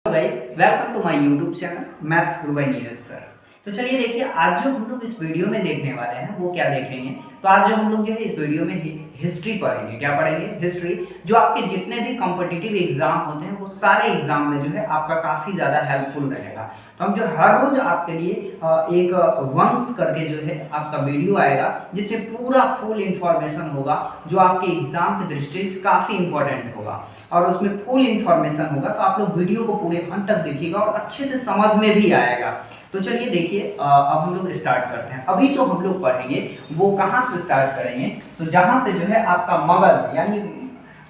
Guys welcome to my YouTube channel maths guru by Neeraj sir. तो चलिए देखिए, आज जो हम लोग इस वीडियो में देखने वाले हैं वो क्या देखेंगे। तो आज जो हम लोग जो है इस वीडियो में हिस्ट्री पढ़ेंगे। क्या पढ़ेंगे? हिस्ट्री। जो आपके जितने भी कॉम्पिटिटिव एग्जाम होते हैं वो सारे एग्जाम में जो है आपका काफी ज्यादा हेल्पफुल रहेगा। तो हम जो हर रोज आपके लिए एक वंश करके जो है आपका वीडियो आएगा जिसमें पूरा फुल इंफॉर्मेशन होगा जो आपके एग्जाम की दृष्टि से काफी इंपॉर्टेंट होगा और उसमें फुल इंफॉर्मेशन होगा। तो आप लोग वीडियो को पूरे अंत तक देखिएगा और अच्छे से समझ में भी आएगा। तो चलिए देखिए, अब हम लोग स्टार्ट करते हैं। अभी जो हम लोग पढ़ेंगे वो कहाँ से स्टार्ट करेंगे, तो जहाँ से जो है आपका मगध यानी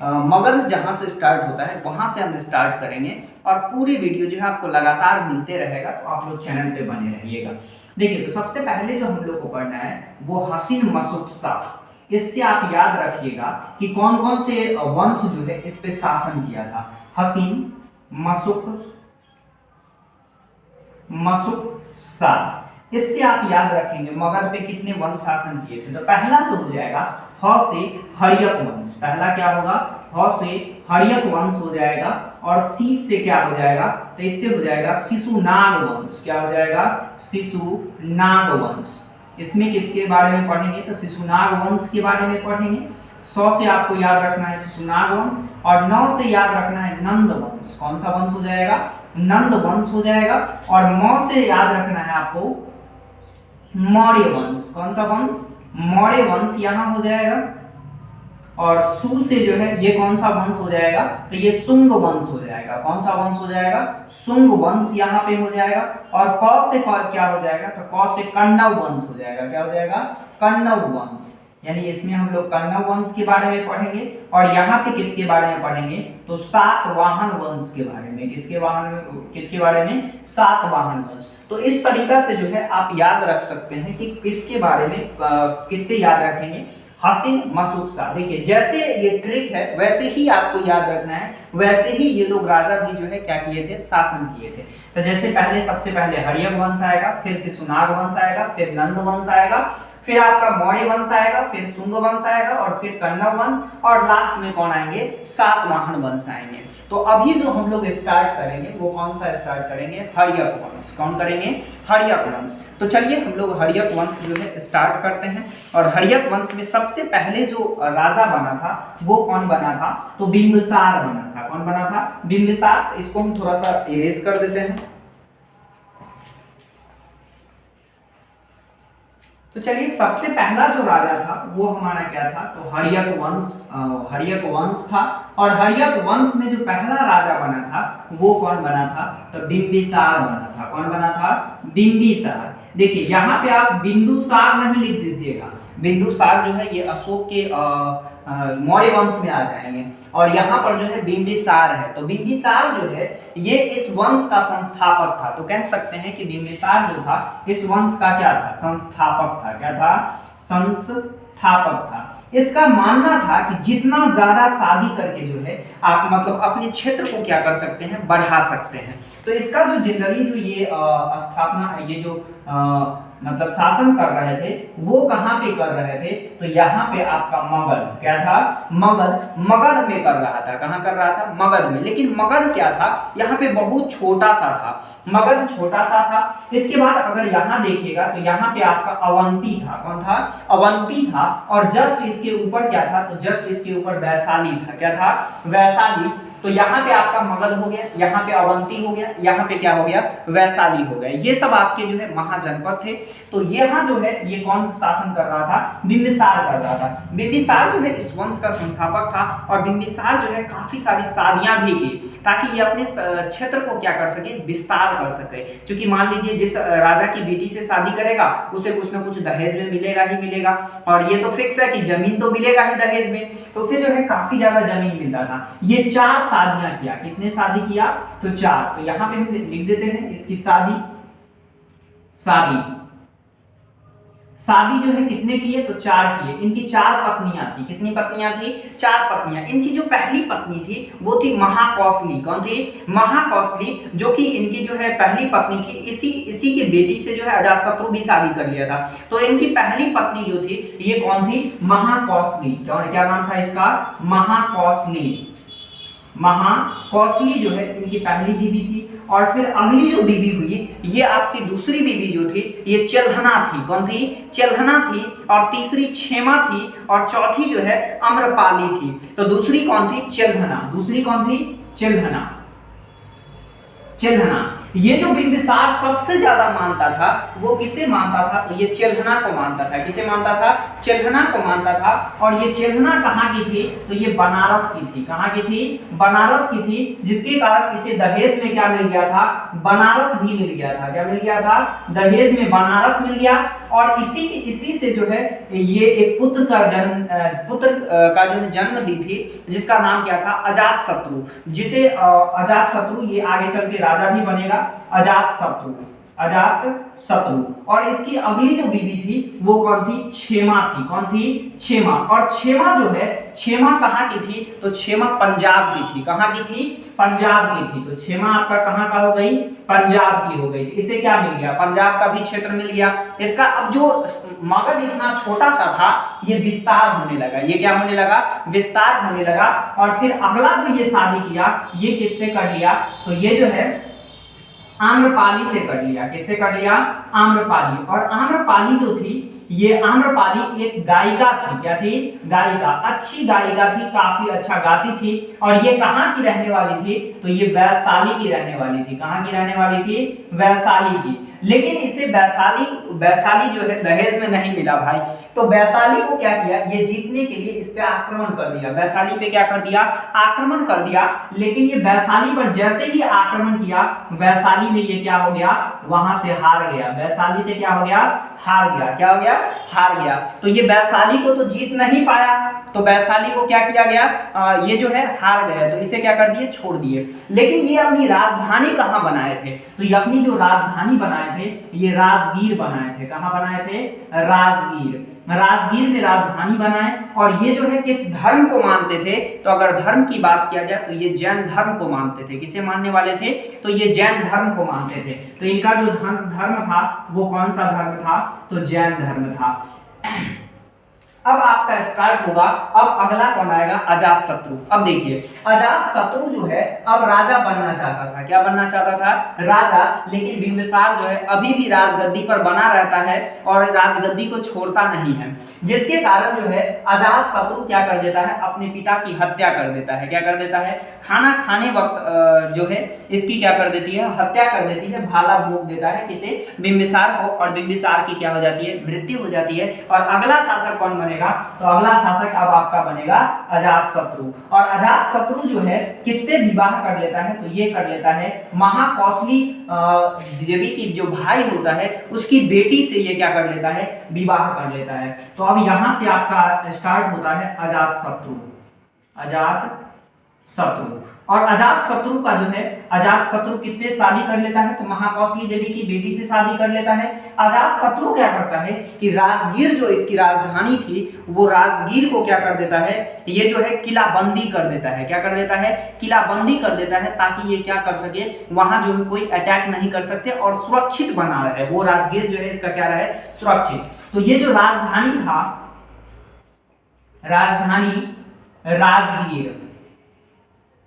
मगध जहाँ से स्टार्ट होता है वहाँ से हम स्टार्ट करेंगे और पूरी वीडियो जो है आपको लगातार मिलते रहेगा। तो आप लोग चैनल पे बने रहिएगा। देखिए, तो सबसे पहले जो हम लोग को पढ़ना है वो हसीन मसुक शाह। इससे आप याद रखिएगा कि कौन कौन से वंश जो है इस पे शासन किया था। हसीन मसुक शाह। इससे आप याद रखेंगे मगध पे कितने वंश शासन किए थे। तो पहला जो हो जाएगा ह से हर्यक वंश। पहला क्या होगा? ह से हर्यक वंश हो जाएगा और सी से क्या हो जाएगा? तो इससे हो जाएगा शिशुनाग वंश। क्या हो जाएगा? शिशुनाग वंश। इसमें किसके बारे में पढ़ेंगे? तो शिशुनाग वंश के बारे में पढ़ेंगे। 100 से आपको याद रखना है शिशुनाग वंश और 9 से याद रखना है नंद वंश। कौन सा वंश हो जाएगा? नंद वंश हो जाएगा। और 9 से याद रखना है आपको मौर्य वंश। कौन सा वंश? मौर्य वंश यहां हो जाएगा। और सु से जो है ये कौन सा वंश हो जाएगा? तो ये शुंग वंश हो जाएगा। कौन सा वंश हो जाएगा? शुंग वंश यहाँ पे हो जाएगा। और क से क्या हो जाएगा? तो क से कण्व वंश हो जाएगा। क्या हो जाएगा? कण्व वंश। यानी इसमें हम लोग कण्व वंश के बारे में पढ़ेंगे और यहाँ पे किसके बारे में पढ़ेंगे? तो सातवाहन वंश के बारे में। किसके बारे में? सातवाहन वंश। तो इस तरीका से जो है आप याद रख सकते हैं कि किसके बारे में किससे याद रखेंगे? हसीन मसुक शाह। देखिए, जैसे ये ट्रिक है वैसे ही आपको याद रखना है। वैसे ही ये लोग राजा भी जो है क्या किए थे? शासन किए थे। तो जैसे सबसे पहले हर्यक वंश आएगा, फिर शिशुनाग वंश आएगा, फिर नंद वंश आएगा, फिर आपका मौर्य वंश आएगा, फिर शुंग वंश आएगा और फिर कण्व वंश और लास्ट में कौन आएंगे? सातवाहन वंश आएंगे। तो अभी जो हम लोग स्टार्ट करेंगे वो कौन सा स्टार्ट करेंगे? हर्यक वंश। कौन करेंगे? हर्यक वंश। तो चलिए हम लोग हर्यक वंश जो है स्टार्ट करते हैं। और हर्यक वंश में सबसे पहले जो राजा बना था वो कौन बना था? तो बिंबिसार बना था। कौन बना था? बिंबिसार। इसको हम थोड़ा सा इरेज कर देते हैं। तो चलिए, सबसे पहला जो राजा था वो हमारा क्या था? तो हर्यक वंश था। और हर्यक वंश में जो पहला राजा बना था वो कौन बना था? तो बिंबिसार बना था। कौन बना था? बिंबिसार। देखिए, यहाँ पे आप बिंदुसार नहीं लिख दीजिएगा। बिंदुसार जो है ये अशोक के मौर्य वंश में आ जाएंगे और यहाँ पर जो है बिंबिसार है। तो बिंबिसार जो है ये इस वंश का संस्थापक था। तो कह सकते हैं कि बिंबिसार जो था इस वंश का क्या था? संस्थापक था। क्या था? संस्थापक था। इसका मानना था कि जितना ज्यादा शादी करके जो है आप मतलब अपने क्षेत्र को क्या कर सकते हैं? बढ़ा सकते हैं। तो इसका जो जनरली जो ये स्थापना ये जो मतलब शासन कर रहे थे वो कहाँ पे कर रहे थे? तो यहाँ पे आपका मगध। क्या था? मगध में कर रहा था। कहाँ कर रहा था? मगध में। लेकिन मगध क्या था? यहाँ पे बहुत छोटा सा था। मगध छोटा सा था। इसके बाद अगर यहाँ देखिएगा तो यहाँ पे आपका अवंती था। कौन था? अवंती था। और जस्ट इसके ऊपर क्या था? तो जस्ट इसके ऊपर वैशाली था। क्या था? वैशाली। तो यहाँ पे आपका मगध हो गया, यहाँ पे अवंती हो गया, यहाँ पे क्या हो गया? वैशाली हो गया। ये सब आपके जो है महाजनपद थे। तो यहाँ जो है ये कौन शासन कर रहा था? बिंबिसार कर रहा था। बिंबिसार जो है इस वंश का संस्थापक था और बिंबिसार जो है काफी सारी शादियां भी की ताकि ये अपने क्षेत्र को क्या कर सके? विस्तार कर सके। क्योंकि मान लीजिए जिस राजा की बेटी से शादी करेगा उसे कुछ ना कुछ दहेज में मिलेगा ही मिलेगा और ये तो फिक्स है कि जमीन तो मिलेगा ही दहेज में। तो उसे जो है काफी ज्यादा जमीन मिलता था। ये 4 शादियां किया। कितने शादी किया? तो 4। तो यहाँ पे हम लिख देते हैं इसकी शादी जो है कितने किए? तो 4 किए। इनकी 4 पत्नियां थी। कितनी पत्नियां थी? 4 पत्नियां। इनकी जो पहली पत्नी थी वो थी महाकौशली। कौन थी? महाकौशली, जो कि इनकी जो है पहली पत्नी थी। इसी की बेटी से जो है अजातशत्रु भी शादी कर लिया था। तो इनकी पहली पत्नी जो थी ये कौन थी? महाकौशली। क्या नाम था इसका? महाकौशली। महाकौशली जो है इनकी पहली बीवी थी। और फिर अगली जो बीवी हुई ये आपकी दूसरी बीवी जो थी ये चेल्हना थी। कौन थी? चेल्हना थी। और तीसरी क्षेमा थी और चौथी जो है अम्रपाली थी। तो दूसरी कौन थी? चेल्हना। दूसरी कौन थी? चेल्हना। चेल्हना। ये जो बिंबिसार सबसे ज्यादा मानता था वो किसे मानता था? तो ये चेल्हना को मानता था। किसे मानता था? चेल्हना को मानता था। और ये चेल्हना कहाँ की थी? तो ये बनारस की थी। कहाँ की थी? बनारस की थी। जिसके कारण इसे दहेज में क्या मिल गया था? बनारस भी मिल गया था। क्या मिल गया था? दहेज में बनारस मिल गया। और इसी से जो है ये एक पुत्र का जन्म दी थी जिसका नाम क्या था? अजातशत्रु। जिसे अजातशत्रु ये आगे चल के राजा भी बनेगा। अजातशत्रु। अजातशत्रु। और इसकी अगली जो बीवी थी वो कौन थी? क्षेमा थी। कौन थी? क्षेमा। और क्षेमा जो है क्षेमा कहाँ की थी? तो क्षेमा पंजाब की थी। कहाँ की थी? पंजाब की थी। तो क्षेमा आपका कहाँ का हो गई? पंजाब की हो गई। इसे क्या मिल गया? पंजाब का भी क्षेत्र मिल गया। इसका अब जो मगध इतना छोटा सा था ये विस्तार होने लगा। ये क्या होने लगा? विस्तार होने लगा। और फिर अगला जो ये शादी किया ये किससे कर लिया? तो ये जो है आम्रपाली से कर लिया। किससे कर लिया? आम्रपाली। और आम्रपाली जो थी ये आम्रपाली एक गायिका थी। क्या थी? गायिका। अच्छी गायिका थी, काफी अच्छा गाती थी। और ये कहाँ की रहने वाली थी? तो ये वैशाली की रहने वाली थी। कहाँ की रहने वाली थी? वैशाली की। लेकिन इसे वैशाली जो है दहेज में नहीं मिला भाई। तो वैशाली को क्या किया? ये जीतने के लिए इस पे आक्रमण कर दिया। वैशाली पे क्या कर दिया? आक्रमण कर दिया। लेकिन ये वैशाली पर जैसे ही आक्रमण किया वैशाली में ये क्या हो गया? वहां से हार गया। वैशाली से क्या हो गया? हार गया। क्या हो गया? हार गया। तो ये वैशाली को तो जीत नहीं पाया। तो वैशाली को क्या किया गया? ये जो है हार गया। तो इसे क्या कर दिए? छोड़ दिए। लेकिन ये अपनी राजधानी कहाँ बनाए थे? तो ये अपनी जो राजधानी बनाए थे ये राजगीर बनाए थे। कहाँ बनाए थे? राजगीर। राजगीर में राजधानी बनाए। और ये जो है किस धर्म को मानते थे? तो अगर धर्म की बात किया जाए तो ये जैन धर्म को मानते थे। किसे मानने वाले थे? तो ये जैन धर्म को मानते थे। तो इनका जो धर्म था वो कौन सा धर्म था? तो जैन धर्म था। अब आपका स्टार्ट होगा। अब अगला कौन आएगा? अजातशत्रु। अब देखिए अजातशत्रु जो है अब राजा बनना चाहता था। क्या बनना चाहता था? राजा। लेकिन बिंबिसार जो है अभी भी राजगद्दी पर बना रहता है और राजगद्दी को छोड़ता नहीं है। जिसके कारण जो है अजातशत्रु क्या कर देता है? अपने पिता की हत्या कर देता है। क्या कर देता है? खाना खाने वक्त जो है इसकी क्या कर देती है? हत्या कर देती है। भाला भोंक देता है। किसे? बिंबिसार को। और बिंबिसार की क्या हो जाती है? मृत्यु हो जाती है। और अगला शासक कौन बनेगा? तो अगला शासक अब आपका बनेगा अजातशत्रु। और अजातशत्रु जो है किससे विवाह कर लेता है? तो ये कर लेता है महाकौशली देवी की जो भाई होता है उसकी बेटी से ये क्या कर लेता है? विवाह कर लेता है। तो अब यहां से आपका स्टार्ट होता है अजातशत्रु। अजातशत्रु। और अजातशत्रु का जो है अजातशत्रु किससे शादी कर लेता है? तो महाकौशली देवी की बेटी से शादी कर लेता है। अजातशत्रु क्या करता है कि राजगीर जो इसकी राजधानी थी वो राजगीर को क्या कर देता है? ये जो है किलाबंदी कर देता है। क्या कर देता है? किलाबंदी कर देता है ताकि ये क्या कर सके? वहां जो है कोई अटैक नहीं कर सकते और सुरक्षित बना रहे। वो राजगीर जो है इसका क्या रहे? सुरक्षित। तो ये जो राजधानी था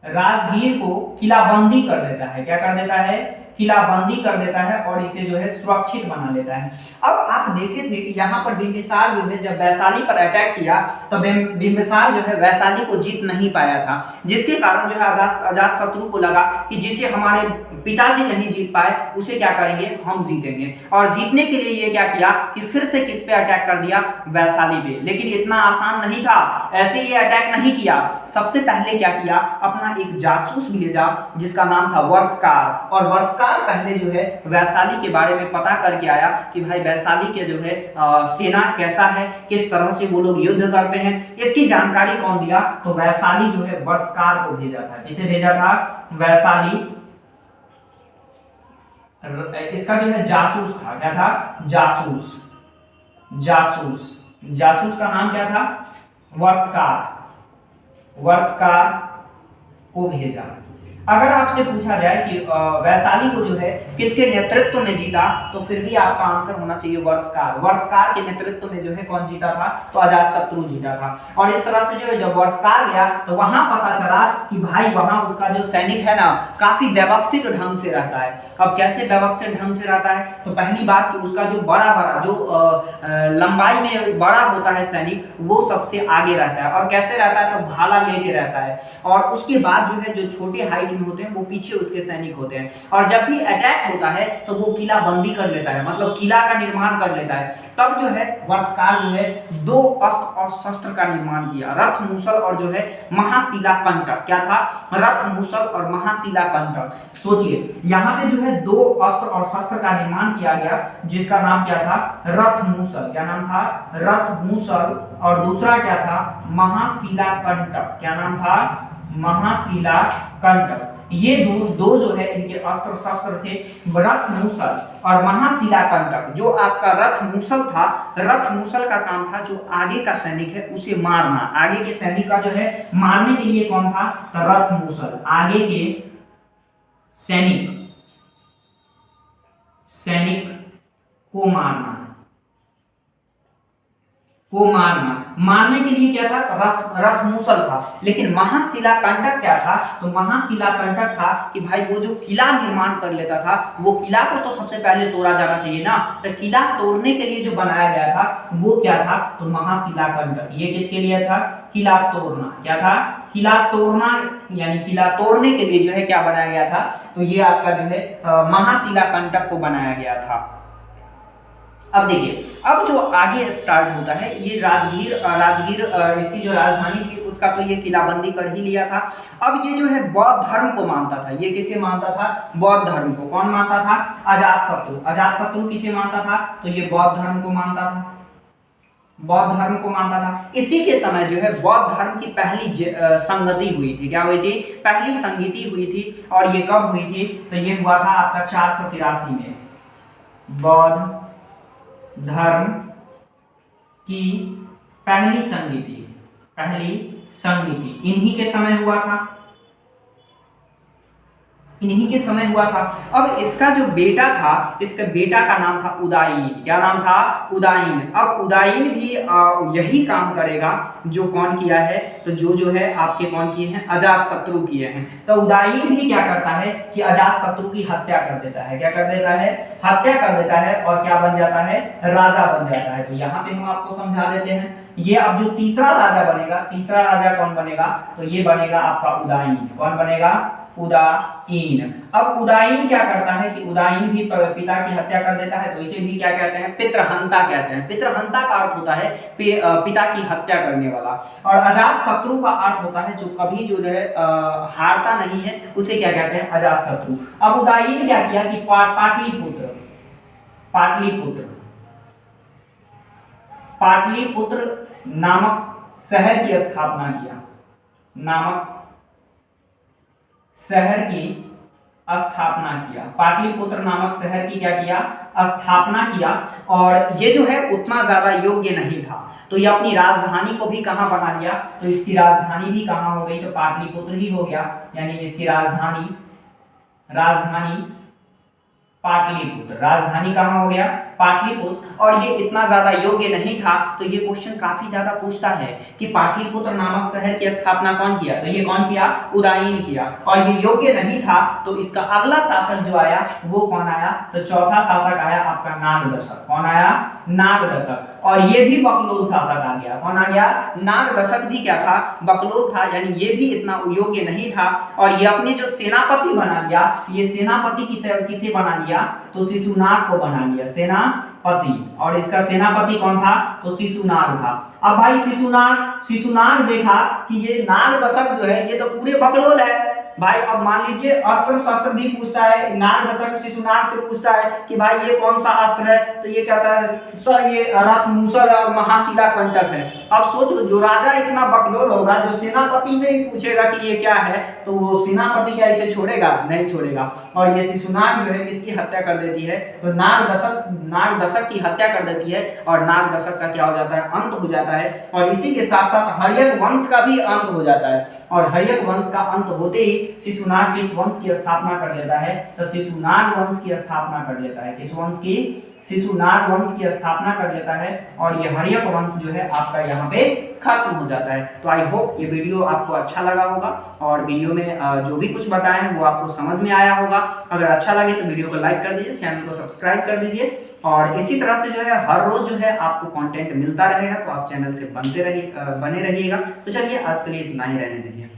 राजगीर को किलाबंदी कर देता है। क्या कर देता है? किलाबंदी कर देता है और इसे जो है सुरक्षित बना लेता है। अब आप देखे थे कि यहाँ पर बिंबिसार जो है जब वैशाली पर अटैक किया तो बिंबिसार जो है वैशाली को जीत नहीं पाया था। जिसके कारण जो है अजातशत्रु को लगा कि जिसे हमारे पिताजी नहीं जीत पाए उसे क्या करेंगे? हम जीतेंगे। और जीतने के लिए ये क्या किया कि फिर से किस पे अटैक कर दिया? वैशाली पे। लेकिन इतना आसान नहीं था। ऐसे ये अटैक नहीं किया। सबसे पहले क्या किया? अपना एक जासूस भेजा जिसका नाम था वर्षकार। और वर्षकार पहले जो है वैशाली के बारे में पता करके आया कि भाई वैशाली के जो है सेना कैसा है, किस तरह से वो लोग युद्ध करते हैं, इसकी जानकारी कौन दिया? तो वैशाली जो है वर्षकार को भेजा था। किसे भेजा था? वैशाली। इसका जो है जासूस था। क्या था? जासूस। जासूस का नाम क्या था? वर्षकार को भेजा। अगर आपसे पूछा जाए कि वैशाली को जो है किसके नेतृत्व में जीता, तो फिर भी आपका आंसर होना चाहिए वर्षकार। वर्षकार के नेतृत्व में जो है कौन जीता था, तो अजातशत्रु जीता था। और इस तरह से जो है जब वर्षकार गया तो वहां पता चला कि भाई वहां उसका जो सैनिक है ना काफी व्यवस्थित ढंग से रहता है। अब कैसे व्यवस्थित ढंग से रहता है, तो पहली बात कि उसका जो बड़ा बड़ा जो लंबाई में बड़ा होता है सैनिक, वो सबसे आगे रहता है। और कैसे रहता है, तो भाला लेके रहता है। और उसके बाद जो है जो छोटे हाइट में होते हैं वो पीछे उसके सैनिक होते हैं। और जब भी अटैक होता है तो वो किला बंदी कर लेता है, मतलब किला का निर्माण कर लेता है। तब जो है वर्षकार जो है 2 अस्त्र और शस्त्र का निर्माण किया, रथ मूसल और जो है महाशिला कंटक। क्या था, रथ मूसल और महाशिला कंटक। सोचिए यहाँ पे जो है 2 अस्त्र और शस्त्र का निर्माण किया गया, जिसका नाम क्या था, रथ मूसल। क्या नाम था, रथ मूसल। और दूसरा क्या था, महाशिला कंटक। क्या नाम था, महाशिला कंटक। ये दो जो है इनके अस्त्र शस्त्र थे, रथ मूसल और महाशिला कंटक। जो आपका रथ मूसल था, रथ मूसल का काम था जो आगे का सैनिक है उसे मारना। आगे के सैनिक का जो है मारने के लिए कौन था, तो रथ मूसल। आगे के सैनिक को मारना, मारने के लिए क्या था, रथ मूसल था। लेकिन महाशिला कंटक क्या था, तो महाशिला कंटक था कि भाई वो जो किला निर्माण कर लेता था, वो किला को तो सबसे पहले तोड़ा जाना चाहिए ना। तो किला तोड़ने के लिए जो बनाया गया था वो क्या था, तो महाशिला कंटक। ये किसके लिए था, किला तोड़ना। क्या था, किला तोड़ना, यानी किला तोड़ने के लिए जो है क्या बनाया गया था, तो ये आपका जो है महाशिला कंटक को बनाया गया था। अब देखिए, अब जो आगे स्टार्ट होता है ये राजगीर इसकी जो राजधानी थी उसका तो ये किलाबंदी कर ही लिया था। अब ये जो है बौद्ध धर्म को मानता था। ये किसे मानता था, बौद्ध धर्म को। कौन मानता था, अजातशत्रु। अजातशत्रु किसे मानता था, तो ये बौद्ध धर्म को मानता था, बौद्ध धर्म को मानता था। इसी के समय जो है बौद्ध धर्म की पहली संगति हुई थी। क्या हुई थी, पहली संगति हुई थी। और ये कब हुई थी, तो ये हुआ था आपका 483 में। बौद्ध धर्म की पहली संगति इन्हीं के समय हुआ था, इन्हीं के समय हुआ था। अब इसका जो बेटा था, इसका बेटा का नाम था उदायीन। क्या नाम था, उदायीन। अब उदायीन भी यही काम करेगा जो कौन किया है, तो जो है आपके कौन किए हैं, अजातशत्रु किए हैं। तो उदायीन भी क्या करता है कि अजातशत्रु की हत्या कर देता है। क्या कर देता है, हत्या कर देता है। और क्या बन जाता है, राजा बन जाता है। तो यहाँ पे हम आपको समझा देते हैं। ये अब जो तीसरा राजा बनेगा, तीसरा राजा कौन बनेगा, तो ये बनेगा आपका उदायीन। कौन बनेगा, उदायीन। अब उदायीन क्या करता है कि उदायीन भी पिता की हत्या कर देता है। तो इसे भी क्या कहते हैं, पितृहंता कहते हैं। पितृहंता का अर्थ होता है पिता की हत्या करने वाला। और अजातशत्रु का अर्थ होता है जो कभी जो है हारता नहीं है, उसे क्या कहते हैं, अजातशत्रु। अब उदायीन क्या किया कि पाटलिपुत्र नामक शहर की स्थापना किया, पाटलिपुत्र नामक शहर की क्या किया, स्थापना किया। और ये जो है उतना ज्यादा योग्य नहीं था, तो ये अपनी राजधानी को भी कहां बना लिया, तो इसकी राजधानी भी कहां हो गई, तो पाटलिपुत्र ही हो गया। यानी इसकी राजधानी पाटलिपुत्र। राजधानी कहां हो गया, पाटलिपुत्र। और ये इतना ज्यादा योग्य नहीं था, तो ये क्वेश्चन काफी ज्यादा पूछता है कि पाटलिपुत्र नामक शहर की स्थापना कौन किया, तो ये कौन किया, उदायीन किया। और ये योग्य नहीं था, तो इसका अगला शासक जो आया वो कौन आया, तो चौथा शासक आया आपका नागदशक। कौन आया, नागदशक। और ये भी बकलोल शासक आ गया। कौन आ गया, नागदशक भी क्या था, बकलोल था। यानी ये भी इतना योग्य नहीं था। और ये अपने जो सेनापति बना लिया, ये सेनापति किसे बना लिया, तो शिशुनाग को बना लिया, सेनापति। और इसका सेनापति कौन था, तो शिशुनाग था। अब भाई शिशुनाग देखा कि ये नागदशक जो है ये तो पूरे बकलोल है भाई। अब मान लीजिए अस्त्र शस्त्र भी पूछता है, नागदशक शिशुनाग से पूछता है कि भाई ये कौन सा अस्त्र है, तो ये कहता है सर ये रथ मूसल और महाशिला कंटक है। अब सोचो जो राजा इतना बकलोल होगा, जो सेनापति से ही पूछेगा कि ये क्या है, तो वो सेनापति क्या इसे छोड़ेगा, नहीं छोड़ेगा। और ये शिशुनाग जो है किसकी हत्या कर देती है, तो नागदशक की हत्या कर देती है। और नागदशक का क्या हो जाता है, अंत हो जाता है। और इसी के साथ साथ हर्यक वंश का भी अंत हो जाता है। और हर्यक वंश का अंत होते ही शिशुनाग किस वंश की स्थापना कर लेता है, तो शिशुनाग वंश की स्थापना कर लेता है। किस वंश की? शिशुनाग वंश की स्थापना कर लेता है और ये हर्यक वंश जो है आपका यहाँ पे खत्म हो जाता है। तो आई होप ये वीडियो आपको अच्छा लगा होगा और वीडियो में जो भी कुछ बताए हैं वो आपको समझ में आया होगा। अगर अच्छा लगे तो वीडियो को लाइक कर दीजिए, चैनल को सब्सक्राइब कर दीजिए और इसी तरह से जो है हर रोज जो है आपको कंटेंट मिलता रहेगा, तो आप चैनल से बने रहिएगा। तो चलिए आज के लिए इतना ही रहने दीजिए।